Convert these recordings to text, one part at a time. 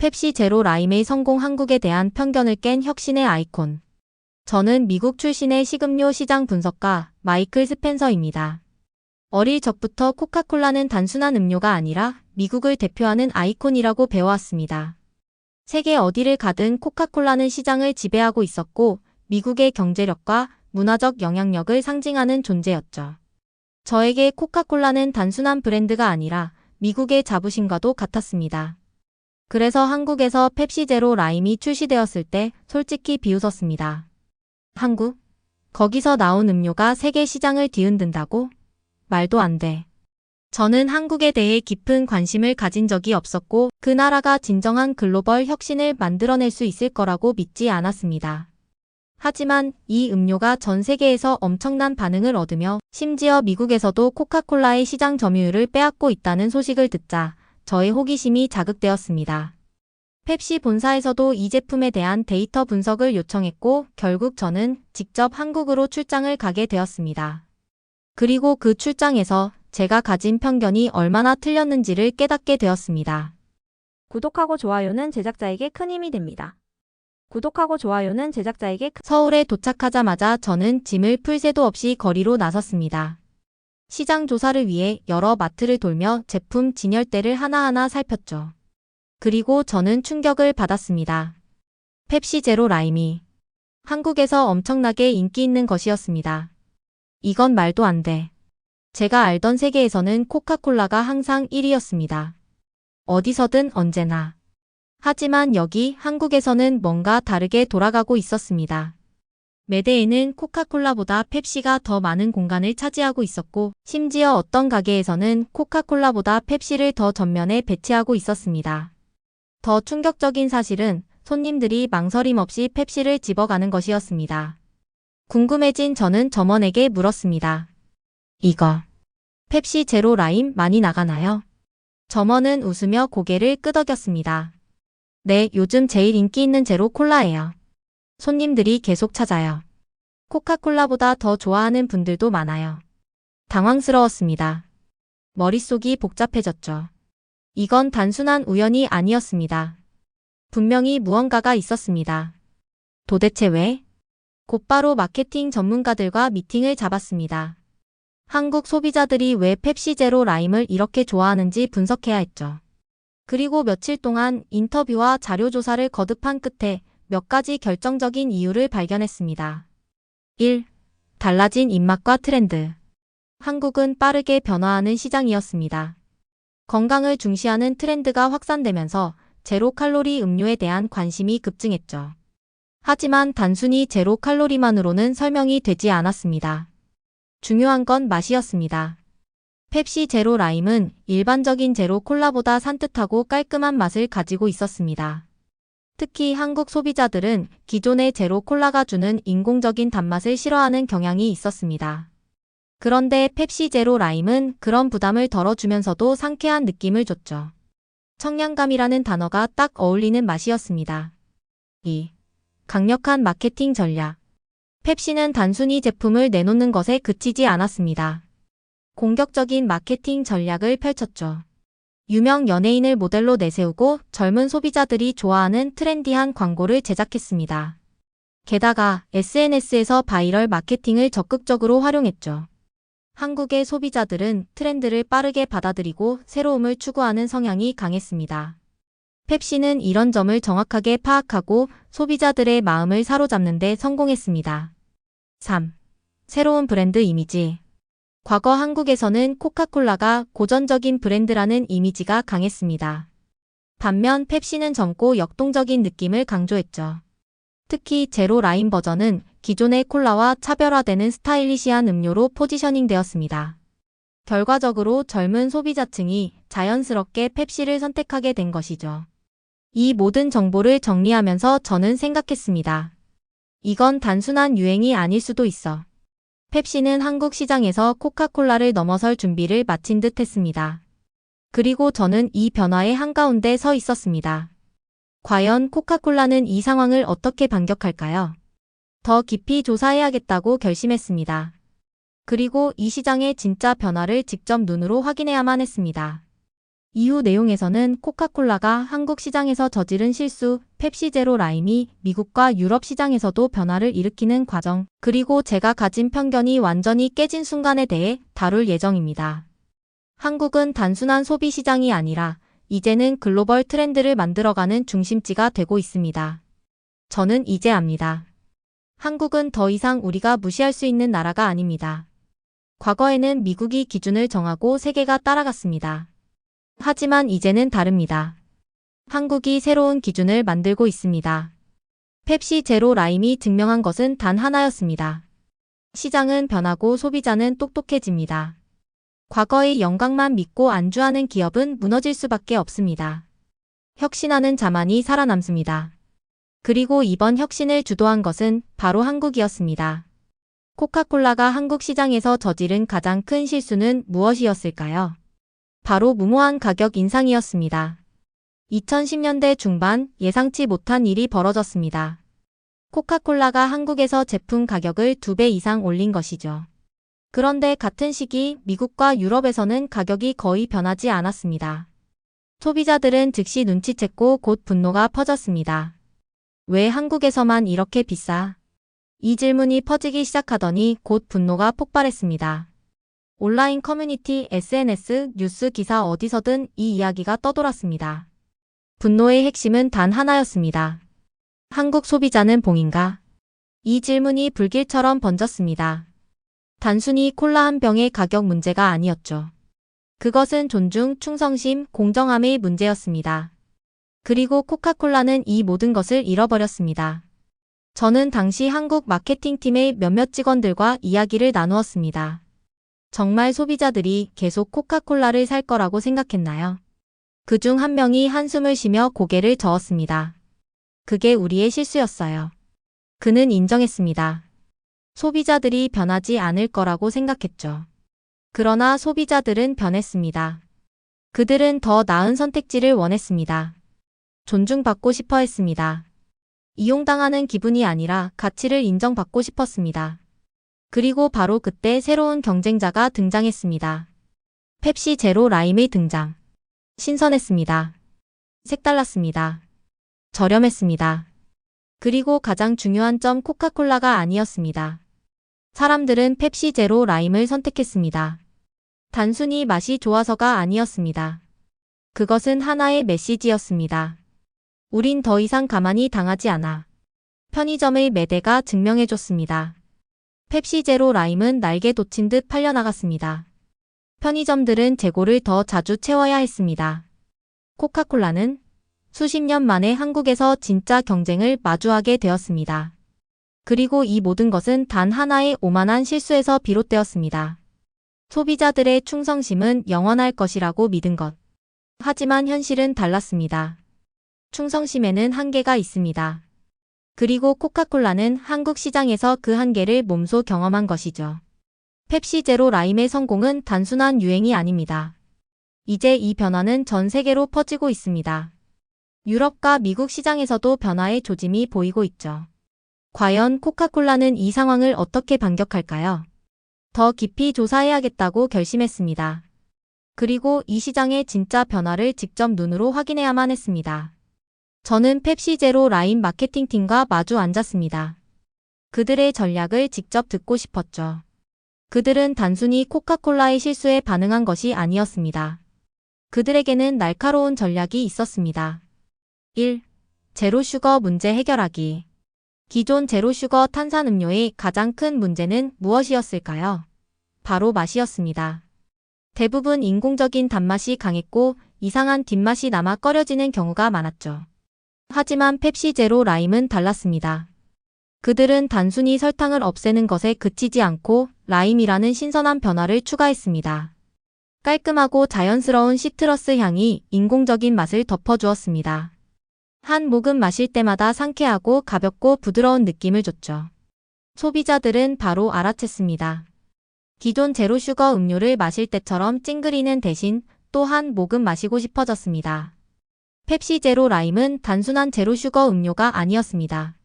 펩시 제로 라임의 성공 한국에 대한 편견을 깬 혁신의 아이콘. 저는 미국 출신의 식음료 시장 분석가 마이클 스펜서입니다. 어릴 적부터 코카콜라는 단순한 음료가 아니라 미국을 대표하는 아이콘이라고 배워왔습니다. 세계 어디를 가든 코카콜라는 시장을 지배하고 있었고 미국의 경제력과 문화적 영향력을 상징하는 존재였죠. 저에게 코카콜라는 단순한 브랜드가 아니라 미국의 자부심과도 같았습니다. 그래서 한국에서 펩시 제로 라임이 출시되었을 때 솔직히 비웃었습니다. 한국? 거기서 나온 음료가 세계 시장을 뒤흔든다고? 말도 안 돼. 저는 한국에 대해 깊은 관심을 가진 적이 없었고 그 나라가 진정한 글로벌 혁신을 만들어낼 수 있을 거라고 믿지 않았습니다. 하지만 이 음료가 전 세계에서 엄청난 반응을 얻으며 심지어 미국에서도 코카콜라의 시장 점유율을 빼앗고 있다는 소식을 듣자 저의 호기심이 자극되었습니다. 펩시 본사에서도 이 제품에 대한 데이터 분석을 요청했고 결국 저는 직접 한국으로 출장을 가게 되었습니다. 그리고 그 출장에서 제가 가진 편견이 얼마나 틀렸는지를 깨닫게 되었습니다. 구독하고 좋아요는 제작자에게 큰 힘이 됩니다. 구독하고 좋아요는 제작자에게 서울에 도착하자마자 저는 짐을 풀 새도 없이 거리로 나섰습니다. 시장 조사를 위해 여러 마트를 돌며 제품 진열대를 하나하나 살폈죠. 그리고 저는 충격을 받았습니다. 펩시 제로 라임이 한국에서 엄청나게 인기 있는 것이었습니다. 이건 말도 안 돼. 제가 알던 세계에서는 코카콜라가 항상 1위였습니다. 어디서든 언제나. 하지만 여기 한국에서는 뭔가 다르게 돌아가고 있었습니다. 매대에는 코카콜라보다 펩시가 더 많은 공간을 차지하고 있었고 심지어 어떤 가게에서는 코카콜라보다 펩시를 더 전면에 배치하고 있었습니다. 더 충격적인 사실은 손님들이 망설임 없이 펩시를 집어가는 것이었습니다. 궁금해진 저는 점원에게 물었습니다. 이거 펩시 제로 라임 많이 나가나요? 점원은 웃으며 고개를 끄덕였습니다. 네, 요즘 제일 인기 있는 제로 콜라예요. 손님들이 계속 찾아요. 코카콜라보다 더 좋아하는 분들도 많아요. 당황스러웠습니다. 머릿속이 복잡해졌죠. 이건 단순한 우연이 아니었습니다. 분명히 무언가가 있었습니다. 도대체 왜? 곧바로 마케팅 전문가들과 미팅을 잡았습니다. 한국 소비자들이 왜 펩시 제로 라임을 이렇게 좋아하는지 분석해야 했죠. 그리고 며칠 동안 인터뷰와 자료 조사를 거듭한 끝에 몇 가지 결정적인 이유를 발견했습니다. 1. 달라진 입맛과 트렌드. 한국은 빠르게 변화하는 시장이었습니다. 건강을 중시하는 트렌드가 확산되면서 제로 칼로리 음료에 대한 관심이 급증했죠. 하지만 단순히 제로 칼로리만으로는 설명이 되지 않았습니다. 중요한 건 맛이었습니다. 펩시 제로 라임은 일반적인 제로 콜라보다 산뜻하고 깔끔한 맛을 가지고 있었습니다. 특히 한국 소비자들은 기존의 제로 콜라가 주는 인공적인 단맛을 싫어하는 경향이 있었습니다. 그런데 펩시 제로 라임은 그런 부담을 덜어주면서도 상쾌한 느낌을 줬죠. 청량감이라는 단어가 딱 어울리는 맛이었습니다. 2. 강력한 마케팅 전략. 펩시는 단순히 제품을 내놓는 것에 그치지 않았습니다. 공격적인 마케팅 전략을 펼쳤죠. 유명 연예인을 모델로 내세우고 젊은 소비자들이 좋아하는 트렌디한 광고를 제작했습니다. 게다가 SNS에서 바이럴 마케팅을 적극적으로 활용했죠. 한국의 소비자들은 트렌드를 빠르게 받아들이고 새로움을 추구하는 성향이 강했습니다. 펩시는 이런 점을 정확하게 파악하고 소비자들의 마음을 사로잡는 데 성공했습니다. 3. 새로운 브랜드 이미지. 과거 한국에서는 코카콜라가 고전적인 브랜드라는 이미지가 강했습니다. 반면 펩시는 젊고 역동적인 느낌을 강조했죠. 특히 제로 라임 버전은 기존의 콜라와 차별화되는 스타일리시한 음료로 포지셔닝되었습니다. 결과적으로 젊은 소비자층이 자연스럽게 펩시를 선택하게 된 것이죠. 이 모든 정보를 정리하면서 저는 생각했습니다. 이건 단순한 유행이 아닐 수도 있어. 펩시는 한국 시장에서 코카콜라를 넘어설 준비를 마친 듯 했습니다. 그리고 저는 이 변화의 한가운데 서 있었습니다. 과연 코카콜라는 이 상황을 어떻게 반격할까요? 더 깊이 조사해야겠다고 결심했습니다. 그리고 이 시장의 진짜 변화를 직접 눈으로 확인해야만 했습니다. 이후 내용에서는 코카콜라가 한국 시장에서 저지른 실수, 펩시 제로 라임이 미국과 유럽 시장에서도 변화를 일으키는 과정, 그리고 제가 가진 편견이 완전히 깨진 순간에 대해 다룰 예정입니다. 한국은 단순한 소비 시장이 아니라 이제는 글로벌 트렌드를 만들어가는 중심지가 되고 있습니다. 저는 이제 압니다. 한국은 더 이상 우리가 무시할 수 있는 나라가 아닙니다. 과거에는 미국이 기준을 정하고 세계가 따라갔습니다. 하지만 이제는 다릅니다. 한국이 새로운 기준을 만들고 있습니다. 펩시 제로 라임이 증명한 것은 단 하나였습니다. 시장은 변하고 소비자는 똑똑해집니다. 과거의 영광만 믿고 안주하는 기업은 무너질 수밖에 없습니다. 혁신하는 자만이 살아남습니다. 그리고 이번 혁신을 주도한 것은 바로 한국이었습니다. 코카콜라가 한국 시장에서 저지른 가장 큰 실수는 무엇이었을까요? 바로 무모한 가격 인상이었습니다. 2010년대 중반 예상치 못한 일이 벌어졌습니다. 코카콜라가 한국에서 제품 가격을 2배 이상 올린 것이죠. 그런데 같은 시기 미국과 유럽에서는 가격이 거의 변하지 않았습니다. 소비자들은 즉시 눈치챘고 곧 분노가 퍼졌습니다. 왜 한국에서만 이렇게 비싸? 이 질문이 퍼지기 시작하더니 곧 분노가 폭발했습니다. 온라인 커뮤니티, SNS, 뉴스 기사 어디서든 이 이야기가 떠돌았습니다. 분노의 핵심은 단 하나였습니다. 한국 소비자는 봉인가? 이 질문이 불길처럼 번졌습니다. 단순히 콜라 한 병의 가격 문제가 아니었죠. 그것은 존중, 충성심, 공정함의 문제였습니다. 그리고 코카콜라는 이 모든 것을 잃어버렸습니다. 저는 당시 한국 마케팅팀의 몇몇 직원들과 이야기를 나누었습니다. 정말 소비자들이 계속 코카콜라를 살 거라고 생각했나요? 그중 한 명이 한숨을 쉬며 고개를 저었습니다. 그게 우리의 실수였어요. 그는 인정했습니다. 소비자들이 변하지 않을 거라고 생각했죠. 그러나 소비자들은 변했습니다. 그들은 더 나은 선택지를 원했습니다. 존중받고 싶어 했습니다. 이용당하는 기분이 아니라 가치를 인정받고 싶었습니다. 그리고 바로 그때 새로운 경쟁자가 등장했습니다. 펩시 제로 라임의 등장. 신선했습니다. 색달랐습니다. 저렴했습니다. 그리고 가장 중요한 점 코카콜라가 아니었습니다. 사람들은 펩시 제로 라임을 선택했습니다. 단순히 맛이 좋아서가 아니었습니다. 그것은 하나의 메시지였습니다. 우린 더 이상 가만히 당하지 않아. 편의점의 매대가 증명해줬습니다. 펩시 제로 라임은 날개 돋친 듯 팔려나갔습니다. 편의점들은 재고를 더 자주 채워야 했습니다. 코카콜라는 수십 년 만에 한국에서 진짜 경쟁을 마주하게 되었습니다. 그리고 이 모든 것은 단 하나의 오만한 실수에서 비롯되었습니다. 소비자들의 충성심은 영원할 것이라고 믿은 것. 하지만 현실은 달랐습니다. 충성심에는 한계가 있습니다. 그리고 코카콜라는 한국 시장에서 그 한계를 몸소 경험한 것이죠. 펩시 제로 라임의 성공은 단순한 유행이 아닙니다. 이제 이 변화는 전 세계로 퍼지고 있습니다. 유럽과 미국 시장에서도 변화의 조짐이 보이고 있죠. 과연 코카콜라는 이 상황을 어떻게 반격할까요? 더 깊이 조사해야겠다고 결심했습니다. 그리고 이 시장의 진짜 변화를 직접 눈으로 확인해야만 했습니다. 저는 펩시 제로 라임 마케팅팀과 마주 앉았습니다. 그들의 전략을 직접 듣고 싶었죠. 그들은 단순히 코카콜라의 실수에 반응한 것이 아니었습니다. 그들에게는 날카로운 전략이 있었습니다. 1. 제로슈거 문제 해결하기. 기존 제로슈거 탄산음료의 가장 큰 문제는 무엇이었을까요? 바로 맛이었습니다. 대부분 인공적인 단맛이 강했고 이상한 뒷맛이 남아 꺼려지는 경우가 많았죠. 하지만 펩시 제로 라임은 달랐습니다. 그들은 단순히 설탕을 없애는 것에 그치지 않고 라임이라는 신선한 변화를 추가했습니다. 깔끔하고 자연스러운 시트러스 향이 인공적인 맛을 덮어주었습니다. 한 모금 마실 때마다 상쾌하고 가볍고 부드러운 느낌을 줬죠. 소비자들은 바로 알아챘습니다. 기존 제로슈거 음료를 마실 때처럼 찡그리는 대신 또 한 모금 마시고 싶어졌습니다. 펩시 제로 라임은 단순한 제로슈거 음료가 아니었습니다.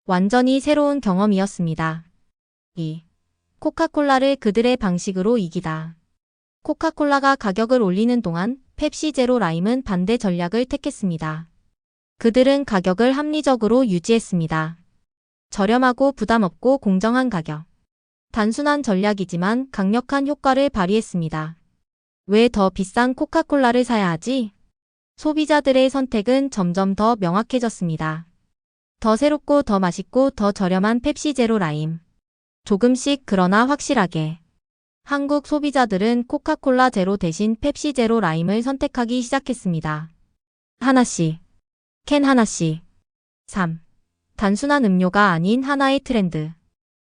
완전히 새로운 경험이었습니다. 2. 코카콜라를 그들의 방식으로 이기다. 코카콜라가 가격을 올리는 동안 펩시 제로 라임은 반대 전략을 택했습니다. 그들은 가격을 합리적으로 유지했습니다. 저렴하고 부담 없고 공정한 가격. 단순한 전략이지만 강력한 효과를 발휘했습니다. 왜 더 비싼 코카콜라를 사야 하지? 소비자들의 선택은 점점 더 명확해졌습니다. 더 새롭고 더 맛있고 더 저렴한 펩시 제로 라임. 조금씩 그러나 확실하게. 한국 소비자들은 코카콜라 제로 대신 펩시 제로 라임을 선택하기 시작했습니다. 하나씩. 캔 하나씩. 3. 단순한 음료가 아닌 하나의 트렌드.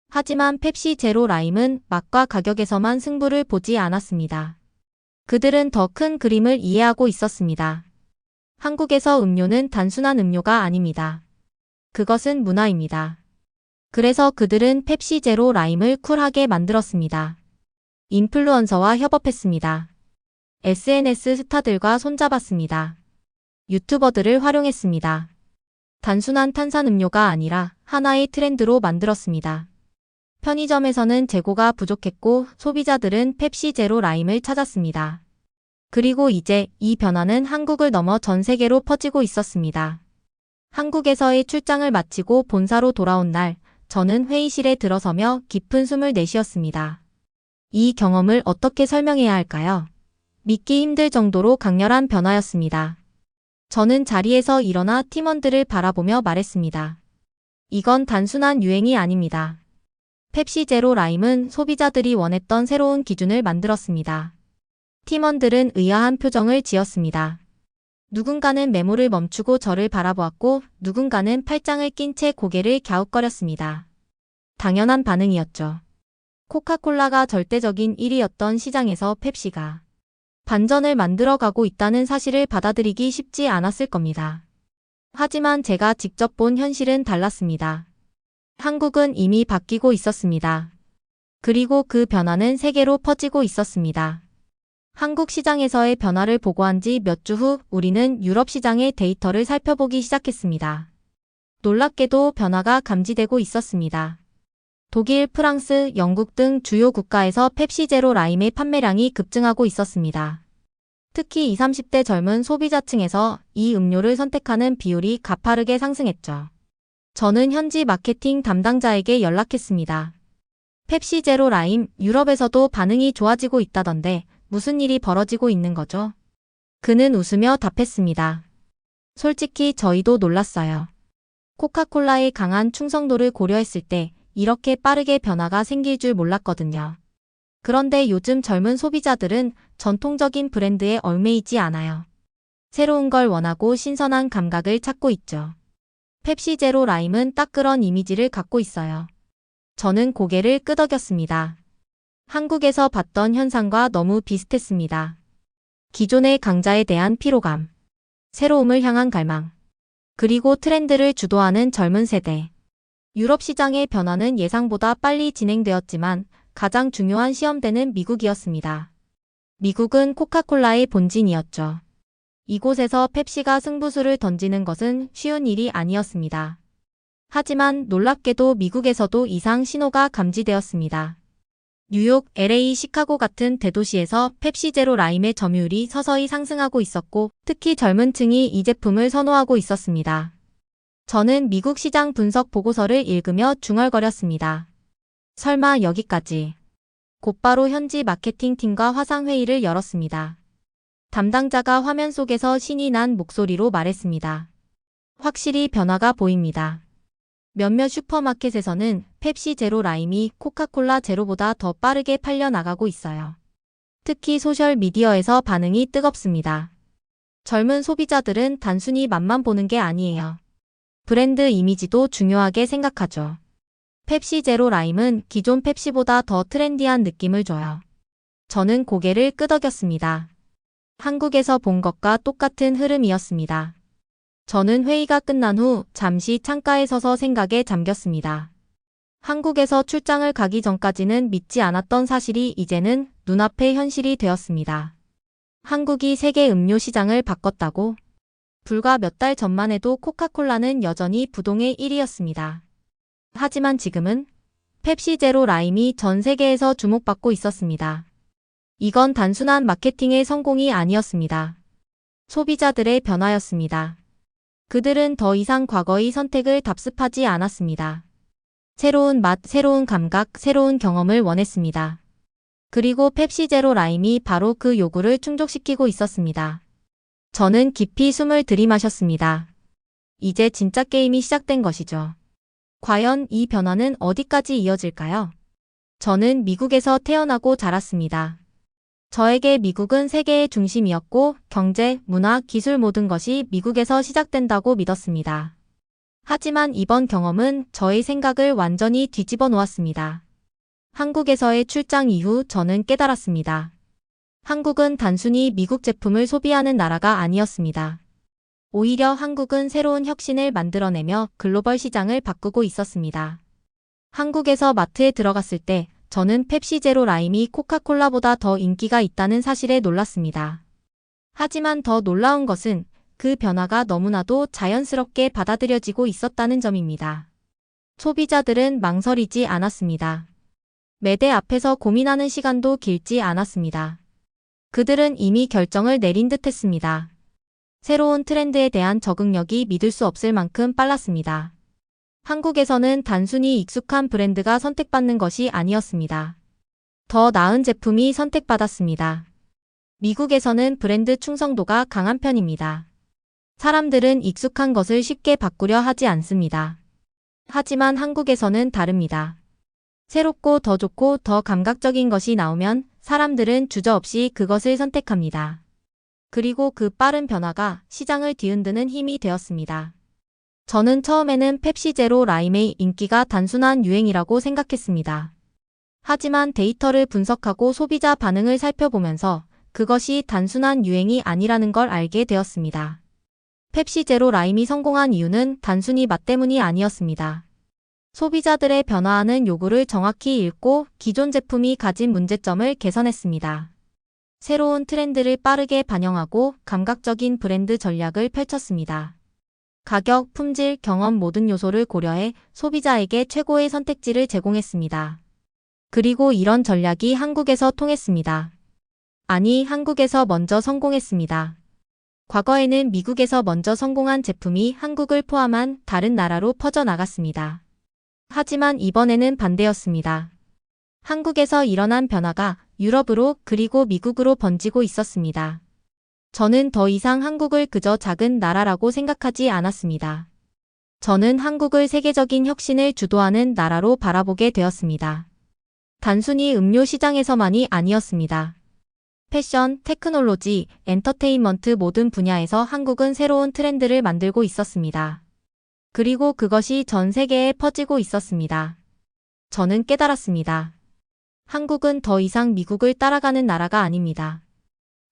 하지만 펩시 제로 라임은 맛과 가격에서만 승부를 보지 않았습니다. 그들은 더 큰 그림을 이해하고 있었습니다. 한국에서 음료는 단순한 음료가 아닙니다. 그것은 문화입니다. 그래서 그들은 펩시 제로 라임을 쿨하게 만들었습니다. 인플루언서와 협업했습니다. SNS 스타들과 손잡았습니다. 유튜버들을 활용했습니다. 단순한 탄산음료가 아니라 하나의 트렌드로 만들었습니다. 편의점에서는 재고가 부족했고 소비자들은 펩시 제로 라임을 찾았습니다. 그리고 이제 이 변화는 한국을 넘어 전 세계로 퍼지고 있었습니다. 한국에서의 출장을 마치고 본사로 돌아온 날, 저는 회의실에 들어서며 깊은 숨을 내쉬었습니다. 이 경험을 어떻게 설명해야 할까요? 믿기 힘들 정도로 강렬한 변화였습니다. 저는 자리에서 일어나 팀원들을 바라보며 말했습니다. 이건 단순한 유행이 아닙니다. 펩시 제로 라임은 소비자들이 원했던 새로운 기준을 만들었습니다. 팀원들은 의아한 표정을 지었습니다. 누군가는 메모를 멈추고 저를 바라보았고 누군가는 팔짱을 낀 채 고개를 갸웃거렸습니다. 당연한 반응이었죠. 코카콜라가 절대적인 1위였던 시장에서 펩시가 반전을 만들어가고 있다는 사실을 받아들이기 쉽지 않았을 겁니다. 하지만 제가 직접 본 현실은 달랐습니다. 한국은 이미 바뀌고 있었습니다. 그리고 그 변화는 세계로 퍼지고 있었습니다. 한국 시장에서의 변화를 보고한 지 몇 주 후 우리는 유럽 시장의 데이터를 살펴보기 시작했습니다. 놀랍게도 변화가 감지되고 있었습니다. 독일, 프랑스, 영국 등 주요 국가에서 펩시 제로 라임의 판매량이 급증하고 있었습니다. 특히 20, 30대 젊은 소비자층에서 이 음료를 선택하는 비율이 가파르게 상승했죠. 저는 현지 마케팅 담당자에게 연락했습니다. 펩시 제로 라임, 유럽에서도 반응이 좋아지고 있다던데 무슨 일이 벌어지고 있는 거죠? 그는 웃으며 답했습니다. 솔직히 저희도 놀랐어요. 코카콜라의 강한 충성도를 고려했을 때 이렇게 빠르게 변화가 생길 줄 몰랐거든요. 그런데 요즘 젊은 소비자들은 전통적인 브랜드에 얽매이지 않아요. 새로운 걸 원하고 신선한 감각을 찾고 있죠. 펩시 제로 라임은 딱 그런 이미지를 갖고 있어요. 저는 고개를 끄덕였습니다. 한국에서 봤던 현상과 너무 비슷했습니다. 기존의 강자에 대한 피로감, 새로움을 향한 갈망, 그리고 트렌드를 주도하는 젊은 세대. 유럽 시장의 변화는 예상보다 빨리 진행되었지만 가장 중요한 시험대는 미국이었습니다. 미국은 코카콜라의 본진이었죠. 이곳에서 펩시가 승부수를 던지는 것은 쉬운 일이 아니었습니다. 하지만 놀랍게도 미국에서도 이상 신호가 감지되었습니다. 뉴욕, LA, 시카고 같은 대도시에서 펩시 제로 라임의 점유율이 서서히 상승하고 있었고 특히 젊은 층이 이 제품을 선호하고 있었습니다. 저는 미국 시장 분석 보고서를 읽으며 중얼거렸습니다. 설마 여기까지. 곧바로 현지 마케팅팀과 화상회의를 열었습니다. 담당자가 화면 속에서 신이 난 목소리로 말했습니다. 확실히 변화가 보입니다. 몇몇 슈퍼마켓에서는 펩시 제로 라임이 코카콜라 제로보다 더 빠르게 팔려나가고 있어요. 특히 소셜미디어에서 반응이 뜨겁습니다. 젊은 소비자들은 단순히 맛만 보는 게 아니에요. 브랜드 이미지도 중요하게 생각하죠. 펩시 제로 라임은 기존 펩시보다 더 트렌디한 느낌을 줘요. 저는 고개를 끄덕였습니다. 한국에서 본 것과 똑같은 흐름이었습니다. 저는 회의가 끝난 후 잠시 창가에 서서 생각에 잠겼습니다. 한국에서 출장을 가기 전까지는 믿지 않았던 사실이 이제는 눈앞의 현실이 되었습니다. 한국이 세계 음료 시장을 바꿨다고? 불과 몇 달 전만 해도 코카콜라는 여전히 부동의 1위였습니다. 하지만 지금은 펩시 제로 라임이 전 세계에서 주목받고 있었습니다. 이건 단순한 마케팅의 성공이 아니었습니다. 소비자들의 변화였습니다. 그들은 더 이상 과거의 선택을 답습하지 않았습니다. 새로운 맛, 새로운 감각, 새로운 경험을 원했습니다. 그리고 펩시 제로 라임이 바로 그 요구를 충족시키고 있었습니다. 저는 깊이 숨을 들이마셨습니다. 이제 진짜 게임이 시작된 것이죠. 과연 이 변화는 어디까지 이어질까요? 저는 미국에서 태어나고 자랐습니다. 저에게 미국은 세계의 중심이었고 경제, 문화, 기술 모든 것이 미국에서 시작된다고 믿었습니다. 하지만 이번 경험은 저의 생각을 완전히 뒤집어 놓았습니다. 한국에서의 출장 이후 저는 깨달았습니다. 한국은 단순히 미국 제품을 소비하는 나라가 아니었습니다. 오히려 한국은 새로운 혁신을 만들어내며 글로벌 시장을 바꾸고 있었습니다. 한국에서 마트에 들어갔을 때 저는 펩시 제로 라임이 코카콜라보다 더 인기가 있다는 사실에 놀랐습니다. 하지만 더 놀라운 것은 그 변화가 너무나도 자연스럽게 받아들여지고 있었다는 점입니다. 소비자들은 망설이지 않았습니다. 매대 앞에서 고민하는 시간도 길지 않았습니다. 그들은 이미 결정을 내린 듯 했습니다. 새로운 트렌드에 대한 적응력이 믿을 수 없을 만큼 빨랐습니다. 한국에서는 단순히 익숙한 브랜드가 선택받는 것이 아니었습니다. 더 나은 제품이 선택받았습니다. 미국에서는 브랜드 충성도가 강한 편입니다. 사람들은 익숙한 것을 쉽게 바꾸려 하지 않습니다. 하지만 한국에서는 다릅니다. 새롭고 더 좋고 더 감각적인 것이 나오면 사람들은 주저없이 그것을 선택합니다. 그리고 그 빠른 변화가 시장을 뒤흔드는 힘이 되었습니다. 저는 처음에는 펩시 제로 라임의 인기가 단순한 유행이라고 생각했습니다. 하지만 데이터를 분석하고 소비자 반응을 살펴보면서 그것이 단순한 유행이 아니라는 걸 알게 되었습니다. 펩시 제로 라임이 성공한 이유는 단순히 맛 때문이 아니었습니다. 소비자들의 변화하는 요구를 정확히 읽고 기존 제품이 가진 문제점을 개선했습니다. 새로운 트렌드를 빠르게 반영하고 감각적인 브랜드 전략을 펼쳤습니다. 가격, 품질, 경험 모든 요소를 고려해 소비자에게 최고의 선택지를 제공했습니다. 그리고 이런 전략이 한국에서 통했습니다. 아니, 한국에서 먼저 성공했습니다. 과거에는 미국에서 먼저 성공한 제품이 한국을 포함한 다른 나라로 퍼져나갔습니다. 하지만 이번에는 반대였습니다. 한국에서 일어난 변화가 유럽으로 그리고 미국으로 번지고 있었습니다. 저는 더 이상 한국을 그저 작은 나라라고 생각하지 않았습니다. 저는 한국을 세계적인 혁신을 주도하는 나라로 바라보게 되었습니다. 단순히 음료 시장에서만이 아니었습니다. 패션, 테크놀로지, 엔터테인먼트 모든 분야에서 한국은 새로운 트렌드를 만들고 있었습니다. 그리고 그것이 전 세계에 퍼지고 있었습니다. 저는 깨달았습니다. 한국은 더 이상 미국을 따라가는 나라가 아닙니다.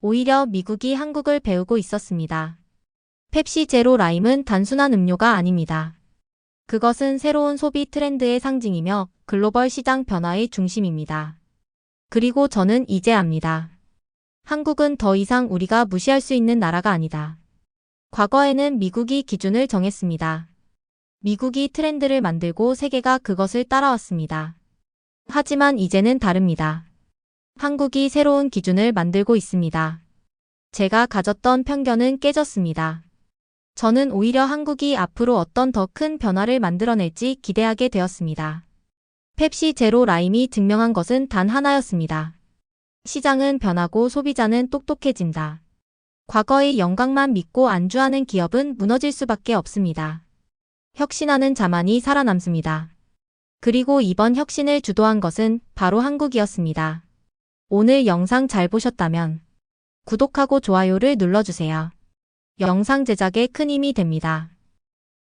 오히려 미국이 한국을 배우고 있었습니다. 펩시 제로 라임은 단순한 음료가 아닙니다. 그것은 새로운 소비 트렌드의 상징이며 글로벌 시장 변화의 중심입니다. 그리고 저는 이제 압니다. 한국은 더 이상 우리가 무시할 수 있는 나라가 아니다. 과거에는 미국이 기준을 정했습니다. 미국이 트렌드를 만들고 세계가 그것을 따라왔습니다. 하지만 이제는 다릅니다. 한국이 새로운 기준을 만들고 있습니다. 제가 가졌던 편견은 깨졌습니다. 저는 오히려 한국이 앞으로 어떤 더 큰 변화를 만들어낼지 기대하게 되었습니다. 펩시 제로 라임이 증명한 것은 단 하나였습니다. 시장은 변하고 소비자는 똑똑해진다. 과거의 영광만 믿고 안주하는 기업은 무너질 수밖에 없습니다. 혁신하는 자만이 살아남습니다. 그리고 이번 혁신을 주도한 것은 바로 한국이었습니다. 오늘 영상 잘 보셨다면 구독하고 좋아요를 눌러주세요. 영상 제작에 큰 힘이 됩니다.